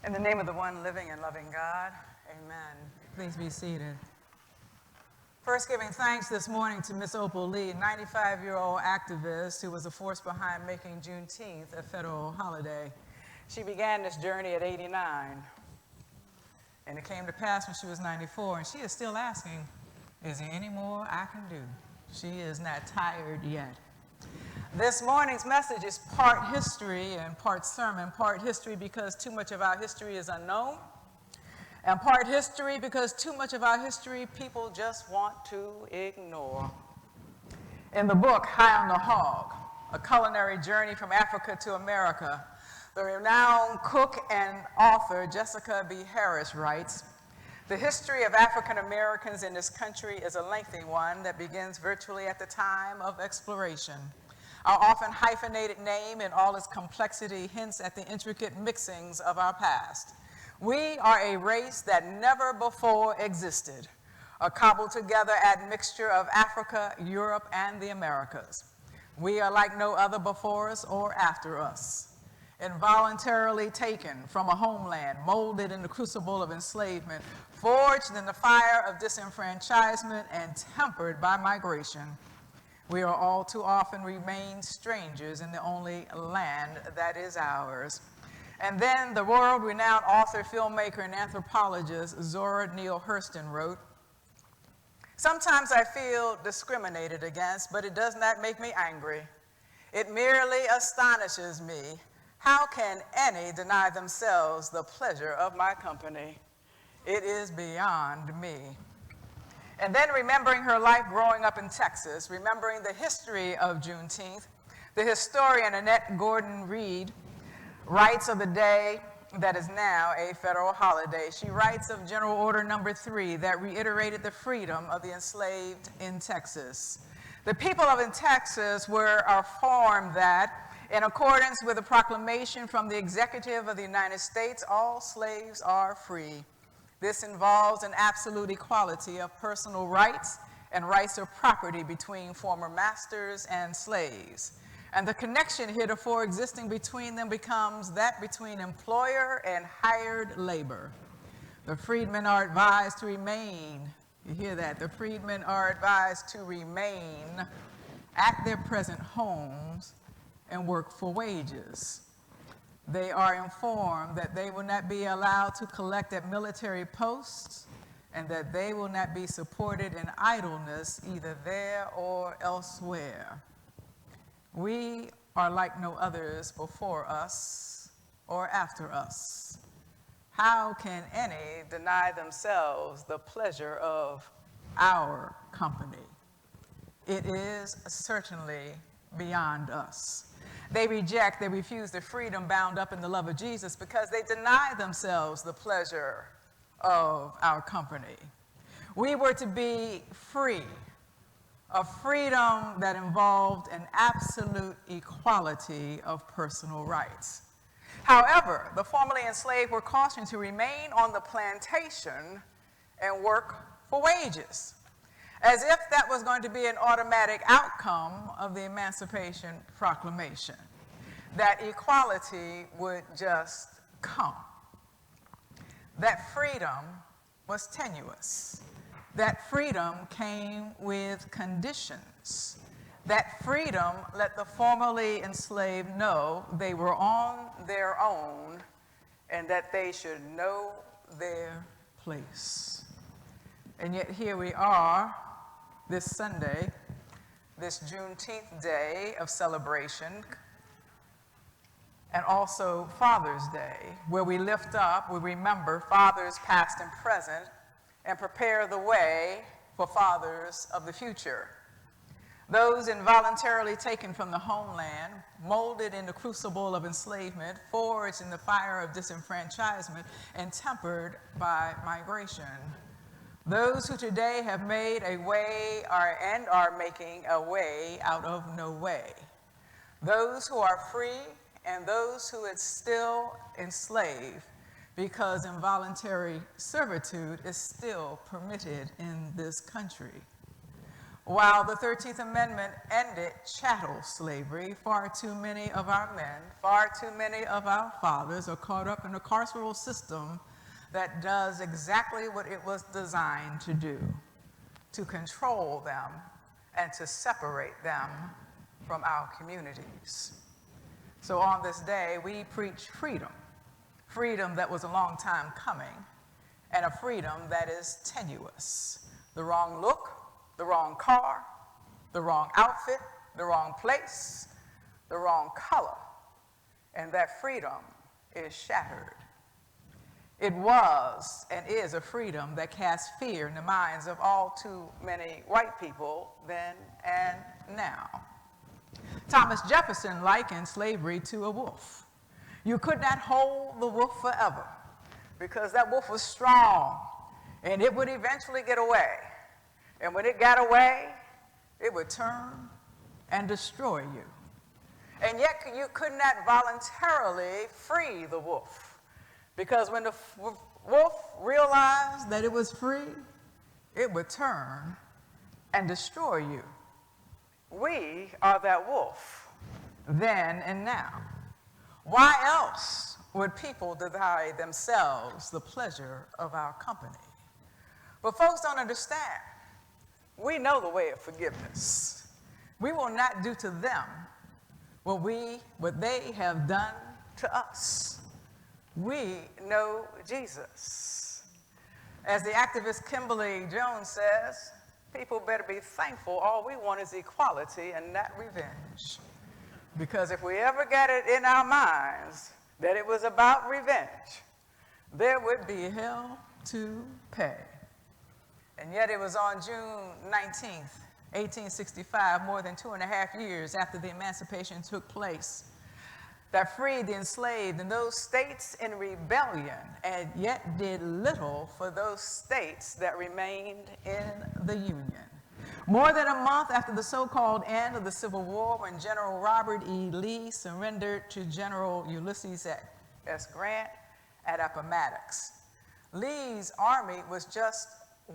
In the name of the one living and loving God, amen. Please be seated. First, giving thanks this morning to Miss Opal Lee, 95-year-old activist who was a force behind making Juneteenth a federal holiday. She began this journey at 89, and it came to pass when she was 94, and she is still asking, is there any more I can do? She is not tired yet. This morning's message is part history and part sermon. Part history because too much of our history is unknown, and part history because too much of our history people just want to ignore. In the book, High on the Hog, A Culinary Journey from Africa to America, the renowned cook and author Jessica B. Harris writes, "The history of African Americans in this country is a lengthy one that begins virtually at the time of exploration. Our often hyphenated name in all its complexity hints at the intricate mixings of our past. We are a race that never before existed, a cobbled together admixture of Africa, Europe, and the Americas. We are like no other before us or after us, involuntarily taken from a homeland, molded in the crucible of enslavement, forged in the fire of disenfranchisement, and tempered by migration. We are all too often remain strangers in the only land that is ours." And then the world-renowned author, filmmaker, and anthropologist Zora Neale Hurston wrote, "Sometimes I feel discriminated against, but it does not make me angry. It merely astonishes me. How can any deny themselves the pleasure of my company? It is beyond me." And then remembering her life growing up in Texas, remembering the history of Juneteenth, the historian Annette Gordon Reed writes of the day that is now a federal holiday. She writes of General Order No. 3 that reiterated the freedom of the enslaved in Texas. "The people of Texas were informed that, in accordance with a proclamation from the executive of the United States, all slaves are free. This involves an absolute equality of personal rights and rights of property between former masters and slaves. And the connection heretofore existing between them becomes that between employer and hired labor. The freedmen are advised to remain," you hear that, "the freedmen are advised to remain at their present homes and work for wages. They are informed that they will not be allowed to collect at military posts and that they will not be supported in idleness either there or elsewhere. We are like no others before us or after us. How can any deny themselves the pleasure of our company? It is certainly beyond us. They reject, they refuse the freedom bound up in the love of Jesus because they deny themselves the pleasure of our company. We were to be free, a freedom that involved an absolute equality of personal rights. However, the formerly enslaved were cautioned to remain on the plantation and work for wages, as if that was going to be an automatic outcome of the Emancipation Proclamation, that equality would just come. That freedom was tenuous. That freedom came with conditions. That freedom let the formerly enslaved know they were on their own and that they should know their place. And yet here we are, this Sunday, this Juneteenth day of celebration, and also Father's Day, where we lift up, we remember fathers past and present, and prepare the way for fathers of the future. Those involuntarily taken from the homeland, molded in the crucible of enslavement, forged in the fire of disenfranchisement, and tempered by migration. Those who today have made a way and are making a way out of no way. Those who are free and those who are still enslaved, because involuntary servitude is still permitted in this country. While the 13th Amendment ended chattel slavery, far too many of our men, far too many of our fathers are caught up in a carceral system that does exactly what it was designed to do, to control them and to separate them from our communities. So on this day, we preach freedom, freedom that was a long time coming, and a freedom that is tenuous. The wrong look, the wrong car, the wrong outfit, the wrong place, the wrong color, and that freedom is shattered. It was and is a freedom that casts fear in the minds of all too many white people then and now. Thomas Jefferson likened slavery to a wolf. You could not hold the wolf forever because that wolf was strong and it would eventually get away. And when it got away, it would turn and destroy you. And yet you could not voluntarily free the wolf, because when the wolf realized that it was free, it would turn and destroy you. We are that wolf, then and now. Why else would people deny themselves the pleasure of our company? But folks don't understand. We know the way of forgiveness. We will not do to them what they have done to us. We know Jesus. As the activist Kimberly Jones says, people better be thankful. All we want is equality and not revenge. Because if we ever get it in our minds that it was about revenge, there would be hell to pay. And yet it was on June 19th, 1865, more than 2.5 years after the emancipation took place, that freed the enslaved in those states in rebellion, and yet did little for those states that remained in the Union. More than a month after the so-called end of the Civil War, when General Robert E. Lee surrendered to General Ulysses S. Grant at Appomattox, Lee's army was just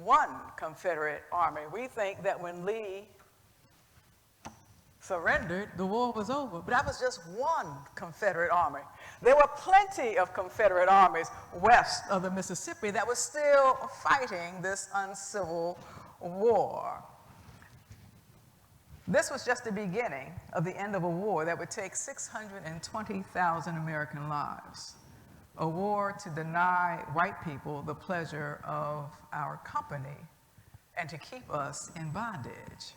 one Confederate army. We think that when Lee surrendered, the war was over, but that was just one Confederate army. There were plenty of Confederate armies west of the Mississippi that were still fighting this uncivil war. This was just the beginning of the end of a war that would take 620,000 American lives. A war to deny white people the pleasure of our company and to keep us in bondage.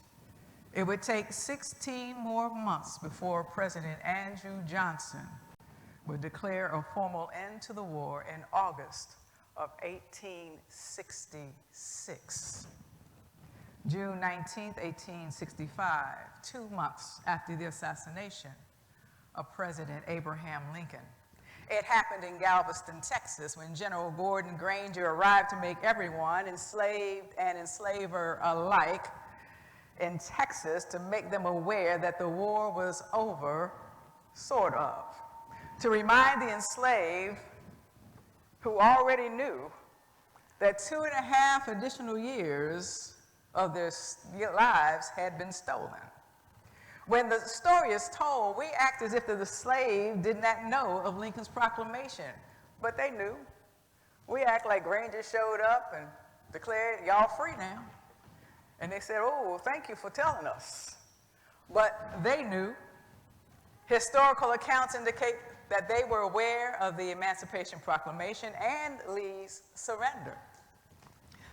It would take 16 more months before President Andrew Johnson would declare a formal end to the war in August of 1866. June 19, 1865, 2 months after the assassination of President Abraham Lincoln. It happened in Galveston, Texas, when General Gordon Granger arrived to make everyone, enslaved and enslaver alike, in Texas, to make them aware that the war was over, sort of. To remind the enslaved, who already knew that 2.5 additional years of their lives had been stolen. When the story is told, we act as if the slave did not know of Lincoln's proclamation, but they knew. We act like Granger showed up and declared, y'all free now. And they said, oh, thank you for telling us. But they knew. Historical accounts indicate that they were aware of the Emancipation Proclamation and Lee's surrender.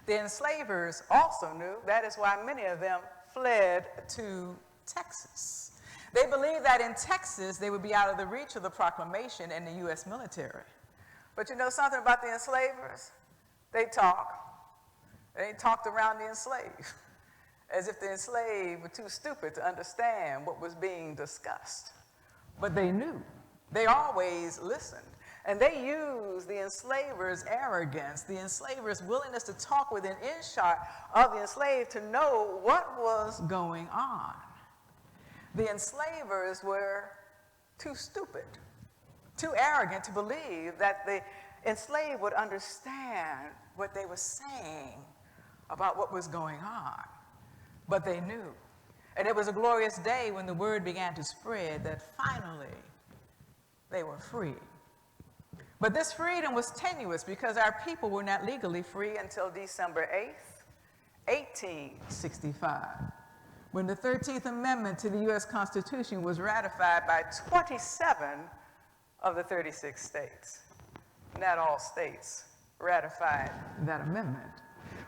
The enslavers also knew. That is why many of them fled to Texas. They believed that in Texas they would be out of the reach of the proclamation and the U.S. military. But you know something about the enslavers? They talk. They talked around the enslaved as if the enslaved were too stupid to understand what was being discussed. But they knew. They always listened. And they used the enslavers' arrogance, the enslavers' willingness to talk within earshot of the enslaved to know what was going on. The enslavers were too stupid, too arrogant to believe that the enslaved would understand what they were saying about what was going on. but they knew. And it was a glorious day when the word began to spread that finally they were free. But this freedom was tenuous because our people were not legally free until December 8th, 1865, when the 13th Amendment to the U.S. Constitution was ratified by 27 of the 36 states. Not all states ratified that amendment.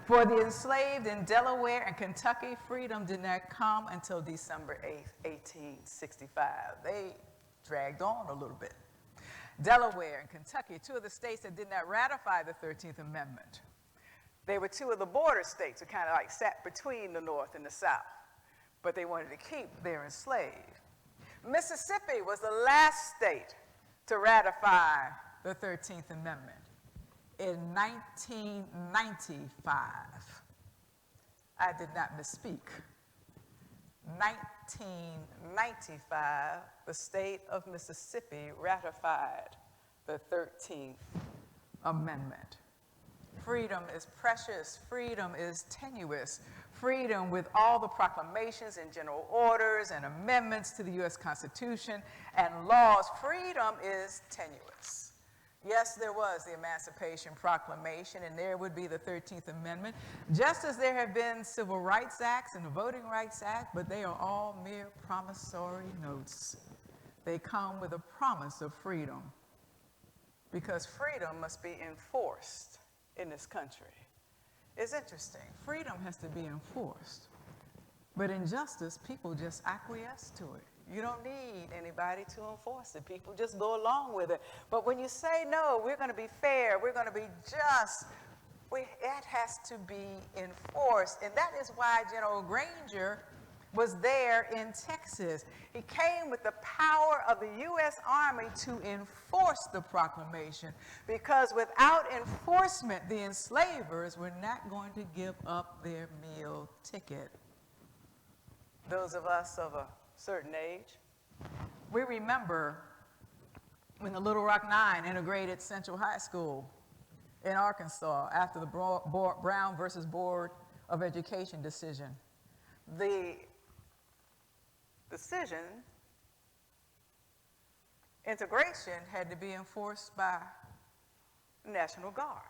For the enslaved in Delaware and Kentucky, freedom did not come until December 8th, 1865. They dragged on a little bit. Delaware and Kentucky, two of the states that did not ratify the 13th Amendment. They were two of the border states who kind of like sat between the North and the South, but they wanted to keep their enslaved. Mississippi was the last state to ratify the 13th Amendment in 1995. I did not misspeak. 1995, the state of Mississippi ratified the 13th Amendment. Freedom is precious. Freedom is tenuous. Freedom, with all the proclamations and general orders and amendments to the U.S. Constitution and laws, freedom is tenuous. Yes, there was the Emancipation Proclamation, and there would be the 13th Amendment, just as there have been Civil Rights Acts and the Voting Rights Act, but they are all mere promissory notes. They come with a promise of freedom, because freedom must be enforced in this country. It's interesting. Freedom has to be enforced, but injustice, people just acquiesce to it. You don't need anybody to enforce it. People just go along with it. But when you say, no, we're going to be fair, we're going to be just, it has to be enforced. And that is why General Granger was there in Texas. He came with the power of the U.S. Army to enforce the proclamation, because without enforcement, the enslavers were not going to give up their meal ticket. Those of us of a certain age, we remember when the Little Rock Nine integrated Central High School in Arkansas after the Brown versus Board of Education decision. The decision, integration, had to be enforced by National Guard.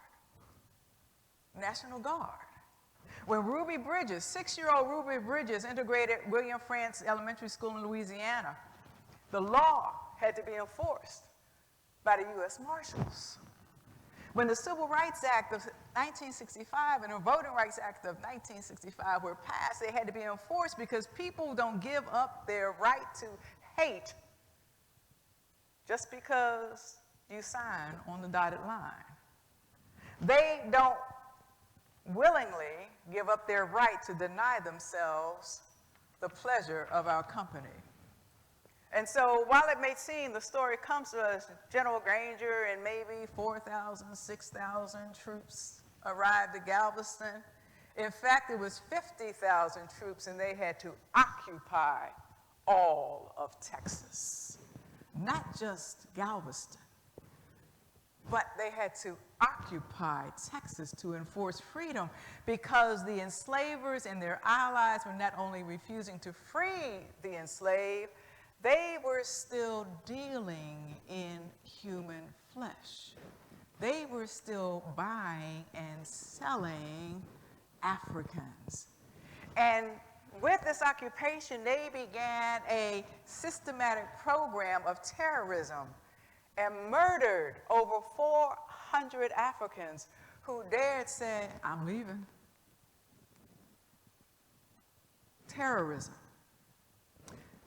National Guard. When Ruby Bridges, 6-year-old Ruby Bridges, integrated William Frantz Elementary School in Louisiana, the law had to be enforced by the U.S. Marshals. When the Civil Rights Act of 1965 and the Voting Rights Act of 1965 were passed, they had to be enforced, because people don't give up their right to hate just because you sign on the dotted line. They don't willingly give up their right to deny themselves the pleasure of our company. And so while it may seem the story comes to us, General Granger and maybe 4,000, 6,000 troops arrived at Galveston. In fact, it was 50,000 troops, and they had to occupy all of Texas. Not just Galveston, but they had to occupy Texas to enforce freedom, because the enslavers and their allies were not only refusing to free the enslaved, they were still dealing in human flesh. They were still buying and selling Africans. And with this occupation, they began a systematic program of terrorism and murdered over 400 Africans who dared say, I'm leaving. Terrorism.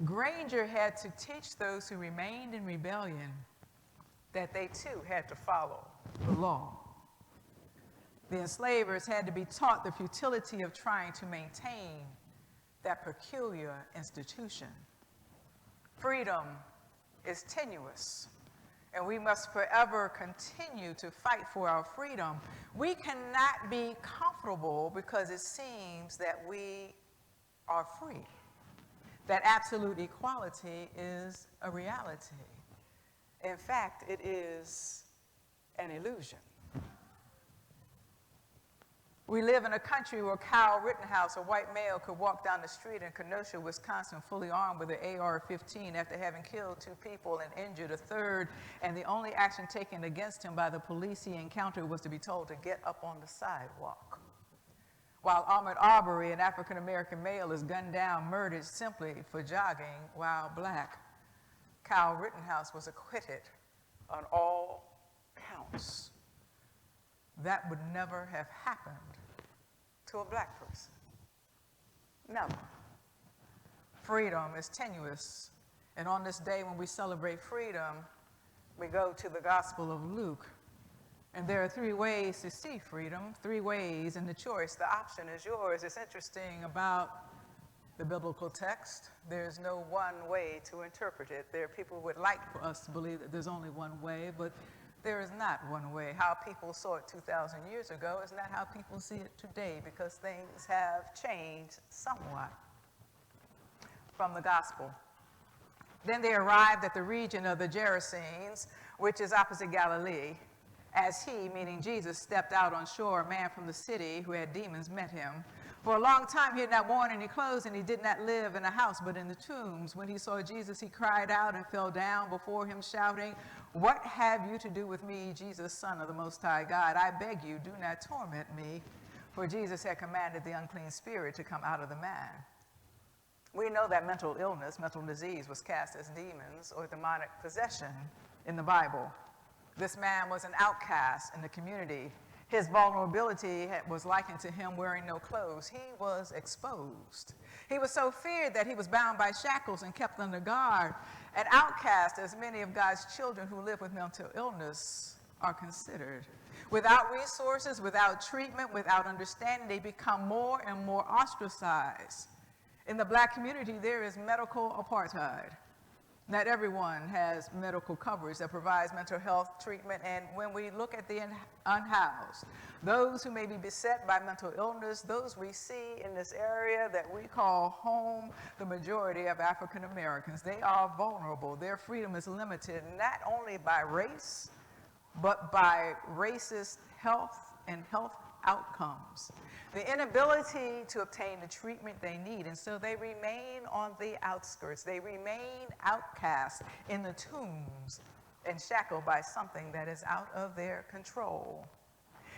Granger had to teach those who remained in rebellion that they too had to follow the law. The enslavers had to be taught the futility of trying to maintain that peculiar institution. Freedom is tenuous, and we must forever continue to fight for our freedom. We cannot be comfortable because it seems that we are free, that absolute equality is a reality. In fact, it is an illusion. We live in a country where Kyle Rittenhouse, a white male, could walk down the street in Kenosha, Wisconsin, fully armed with an AR-15 after having killed 2 people and injured a third, and the only action taken against him by the police he encountered was to be told to get up on the sidewalk. While Ahmaud Arbery, an African-American male, is gunned down, murdered simply for jogging while black, Kyle Rittenhouse was acquitted on all counts. That would never have happened to a black person. Never. Freedom is tenuous. And on this day when we celebrate freedom, we go to the Gospel of Luke. And there are 3 ways to see freedom, 3 ways, and the choice, the option is yours. It's interesting about the biblical text. There's no one way to interpret it. There are people who would like for us to believe that there's only one way, but there is not one way. How people saw it 2,000 years ago is not how people see it today, because things have changed somewhat from the gospel. Then they arrived at the region of the Gerasenes, which is opposite Galilee. As he, meaning Jesus, stepped out on shore, a man from the city who had demons met him. For a long time he had not worn any clothes, and he did not live in a house but in the tombs. When he saw Jesus, he cried out and fell down before him, shouting, "What have you to do with me, Jesus, Son of the Most High God? I beg you, do not torment me." For Jesus had commanded the unclean spirit to come out of the man. We know that mental illness, mental disease, was cast as demons or demonic possession in the Bible. This man was an outcast in the community. His vulnerability was likened to him wearing no clothes. He was exposed. He was so feared that he was bound by shackles and kept under guard. An outcast, as many of God's children who live with mental illness are considered. Without resources, without treatment, without understanding, they become more and more ostracized. In the black community, there is medical apartheid. Not everyone has medical coverage that provides mental health treatment, and when we look at the unhoused, those who may be beset by mental illness, those we see in this area that we call home, the majority of African Americans, they are vulnerable. Their freedom is limited not only by race, but by racist health and health outcomes. The inability to obtain the treatment they need, and so they remain on the outskirts. They remain outcast in the tombs and shackled by something that is out of their control.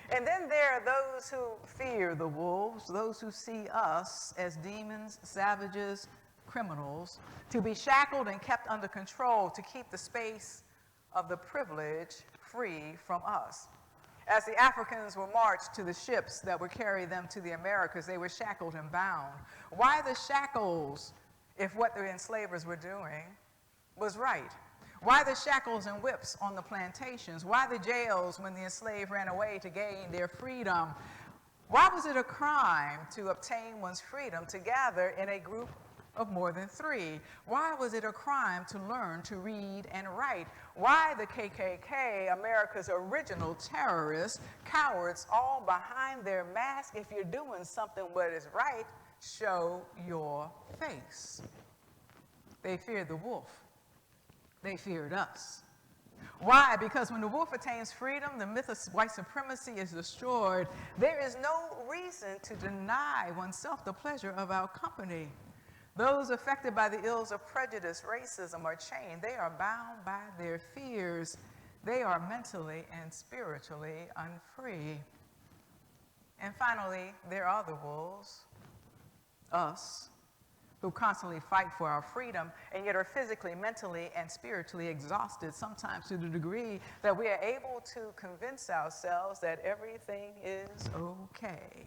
And then there are those who fear the wolves, those who see us as demons, savages, criminals, to be shackled and kept under control to keep the space of the privilege free from us. As the Africans were marched to the ships that would carry them to the Americas, they were shackled and bound. Why the shackles if what the enslavers were doing was right? Why the shackles and whips on the plantations? Why the jails when the enslaved ran away to gain their freedom? Why was it a crime to obtain one's freedom to gather in a group of more than 3? Why was it a crime to learn to read and write? Why the KKK, America's original terrorists, cowards, all behind their mask? If you're doing something what is right, show your face. They feared the wolf. They feared us. Why? Because when the wolf attains freedom, the myth of white supremacy is destroyed. There is no reason to deny oneself the pleasure of our company. Those affected by the ills of prejudice, racism, or chained. They are bound by their fears. They are mentally and spiritually unfree. And finally, there are the wolves, us, who constantly fight for our freedom and yet are physically, mentally, and spiritually exhausted, sometimes to the degree that we are able to convince ourselves that everything is okay,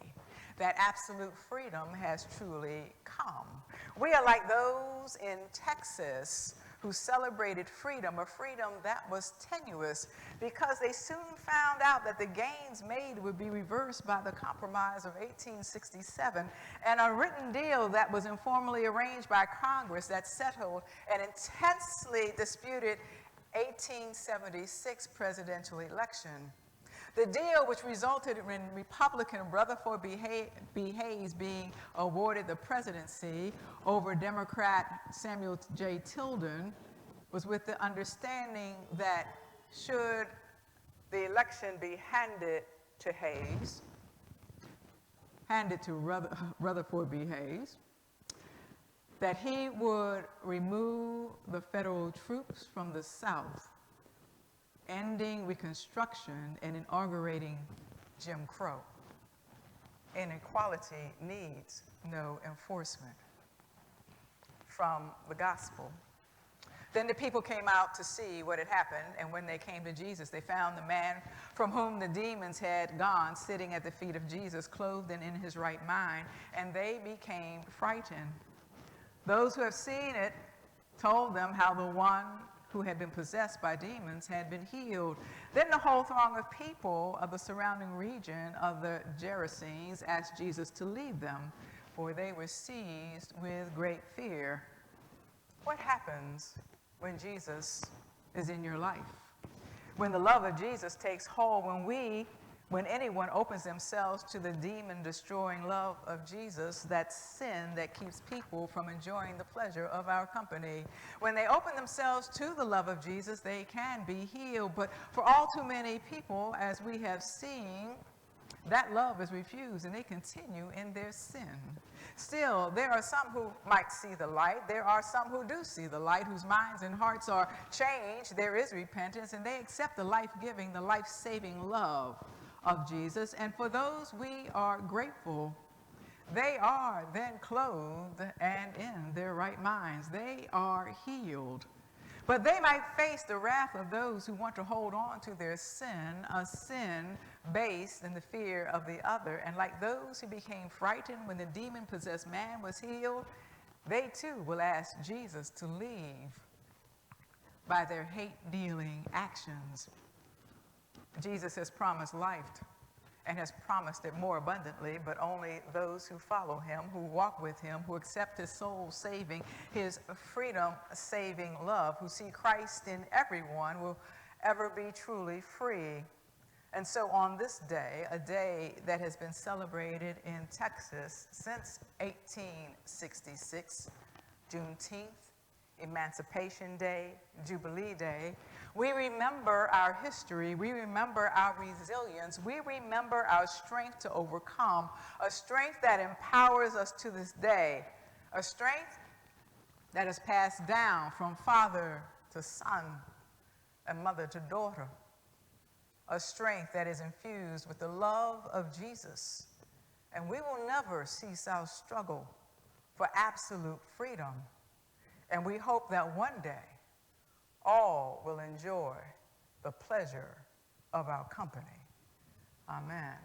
that absolute freedom has truly come. We are like those in Texas who celebrated freedom, a freedom that was tenuous, because they soon found out that the gains made would be reversed by the Compromise of 1867 and a written deal that was informally arranged by Congress that settled an intensely disputed 1876 presidential election. The deal, which resulted in Republican Rutherford B. Hayes being awarded the presidency over Democrat Samuel J. Tilden, was with the understanding that should the election be handed to Hayes, handed to Rutherford B. Hayes, that he would remove the federal troops from the South, ending Reconstruction and inaugurating Jim Crow. Inequality needs no enforcement. From the gospel. Then the people came out to see what had happened, and when they came to Jesus, they found the man from whom the demons had gone sitting at the feet of Jesus, clothed and in his right mind, and they became frightened. Those who have seen it told them how the one who had been possessed by demons had been healed. Then the whole throng of people of the surrounding region of the Gerasenes asked Jesus to leave them, for they were seized with great fear. What happens when Jesus is in your life? When the love of Jesus takes hold, when anyone opens themselves to the demon-destroying love of Jesus, that's sin that keeps people from enjoying the pleasure of our company. When they open themselves to the love of Jesus, they can be healed. But for all too many people, as we have seen, that love is refused and they continue in their sin. Still, there are some who might see the light. There are some who do see the light, whose minds and hearts are changed. There is repentance, and they accept the life-giving, the life-saving love of Jesus. And for those, we are grateful. They are then clothed and in their right minds. They are healed. But they might face the wrath of those who want to hold on to their sin, a sin based in the fear of the other. And like those who became frightened when the demon-possessed man was healed, they too will ask Jesus to leave by their hate-dealing actions. Jesus has promised life and has promised it more abundantly, but only those who follow him, who walk with him, who accept his soul-saving, his freedom-saving love, who see Christ in everyone, will ever be truly free. And so on this day, a day that has been celebrated in Texas since 1866, Juneteenth, Emancipation Day, Jubilee Day, we remember our history, we remember our resilience, we remember our strength to overcome, a strength that empowers us to this day, a strength that is passed down from father to son and mother to daughter, a strength that is infused with the love of Jesus. And we will never cease our struggle for absolute freedom. And we hope that one day, all will enjoy the pleasure of our company. Amen.